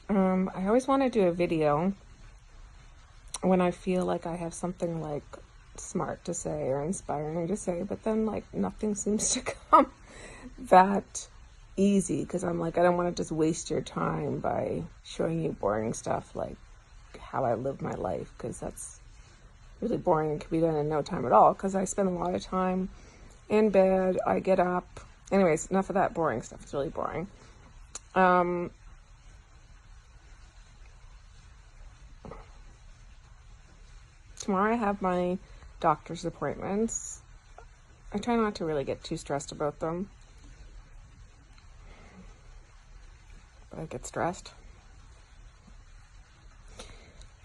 I always want to do a video when I feel like I have something like smart to say or inspiring to say, but then like nothing seems to come that easy because I'm like, I don't want to just waste your time by showing you boring stuff like how I live my life, because that's really boring and can be done in no time at all because I spend a lot of time in bed. I get up. Anyways, enough of that boring stuff. It's really boring. Tomorrow I have my doctor's appointments. I try not to really get too stressed about them, but I get stressed.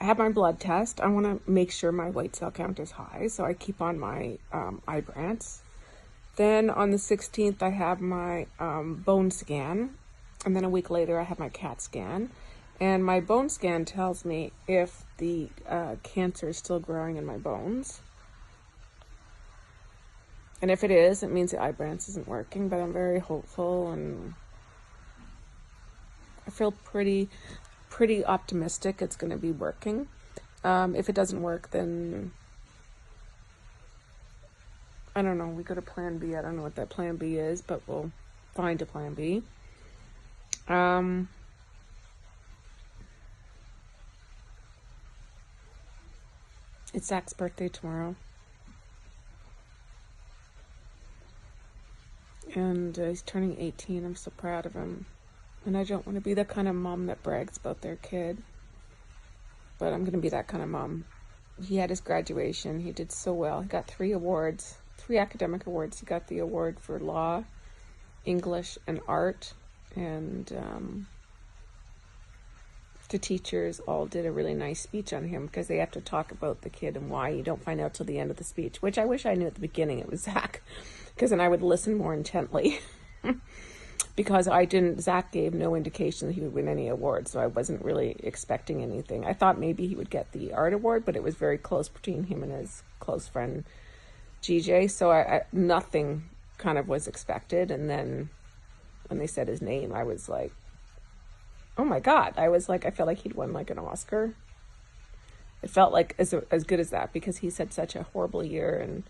I have my blood test. I want to make sure my white cell count is high, so I keep on my Ibrance. Then on the 16th, I have my bone scan. And then a week later, I have my CAT scan. And my bone scan tells me if the cancer is still growing in my bones. And if it is, it means the Ibrance isn't working, but I'm very hopeful and I feel pretty optimistic it's going to be working. If it doesn't work, then I don't know. We go to plan B. I don't know what that plan B is, but we'll find a plan B. It's Zach's birthday tomorrow. And he's turning 18. I'm so proud of him. And I don't want to be the kind of mom that brags about their kid. But I'm going to be that kind of mom. He had his graduation. He did so well. He got 3 awards, 3 academic awards. He got the award for law, English, and art. And the teachers all did a really nice speech on him because they have to talk about the kid and why. You don't find out till the end of the speech, which I wish I knew at the beginning it was Zach, because then I would listen more intently. Because Zach gave no indication that he would win any awards, so I wasn't really expecting anything. I thought maybe he would get the art award, but it was very close between him and his close friend GJ, so nothing kind of was expected. And then when they said his name, I was like, oh my God. I felt like he'd won like an Oscar. It felt like as good as that, because he's had such a horrible year and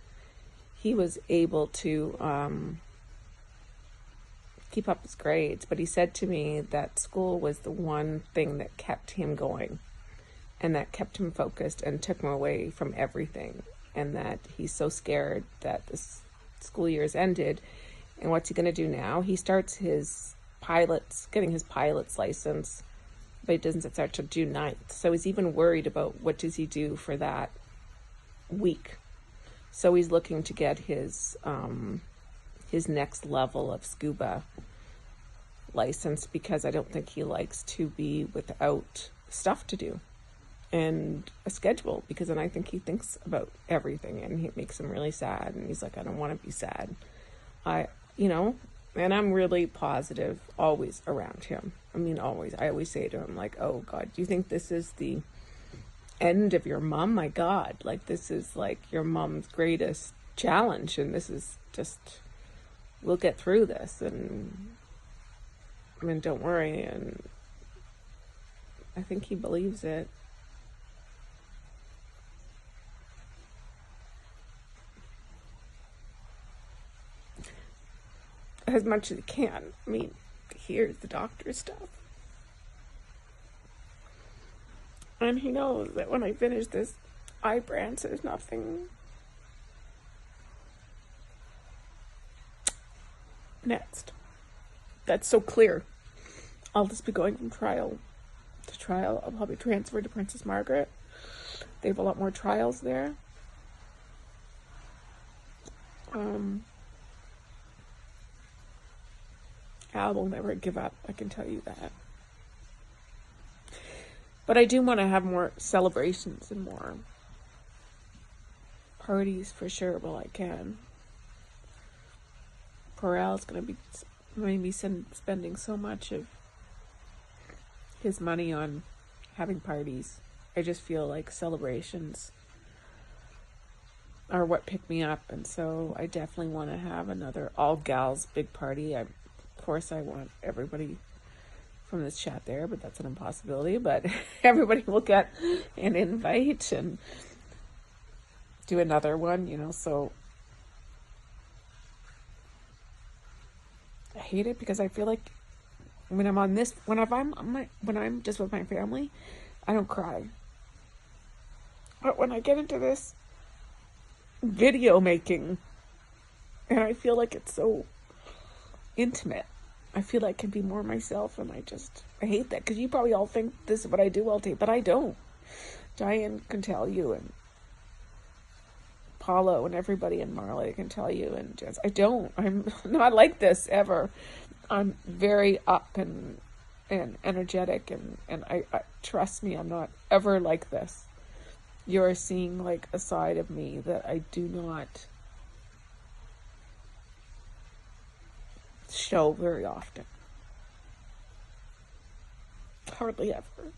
he was able to keep up his grades. But he said to me that school was the one thing that kept him going and that kept him focused and took him away from everything. And that he's so scared that this school year has ended. And what's he going to do now? He starts getting his pilot's license, but he doesn't start till June 9th. So he's even worried about what does he do for that week. So he's looking to get his next level of scuba license, because I don't think he likes to be without stuff to do and a schedule, because then I think he thinks about everything and it makes him really sad. And he's like, I don't want to be sad. And I'm really positive always around him. I mean, always. I always say to him, like, oh God, do you think this is the end of your mom? My God, like this is like your mom's greatest challenge, and this is just, we'll get through this, and I mean, don't worry. And I think he believes it. As much as he can. I mean, here's the doctor's stuff. And he knows that when I finish this Ibrance, there's nothing next. That's so clear. I'll just be going from trial to trial. I'll probably transfer to Princess Margaret. They have a lot more trials there. Al will never give up, I can tell you that. But I do want to have more celebrations and more parties for sure while I can. Poor Al's going to be maybe spending so much of his money on having parties. I just feel like celebrations are what pick me up, and so I definitely want to have another all gals big party. Of course I want everybody from this chat there, but that's an impossibility. But everybody will get an invite and do another one, you know. So I hate it because I feel like when I'm on this, when I'm just with my family, I don't cry. But when I get into this video making, and I feel like it's so intimate, I feel like I can be more myself, and I hate that, because you probably all think this is what I do all day, but I don't. Diane can tell you, and Paulo and everybody, and Marley can tell you, and Jess, I don't. I'm not like this ever. I'm very up and energetic, and I trust me, I'm not ever like this. You're seeing like a side of me that I do not show very often. Hardly ever.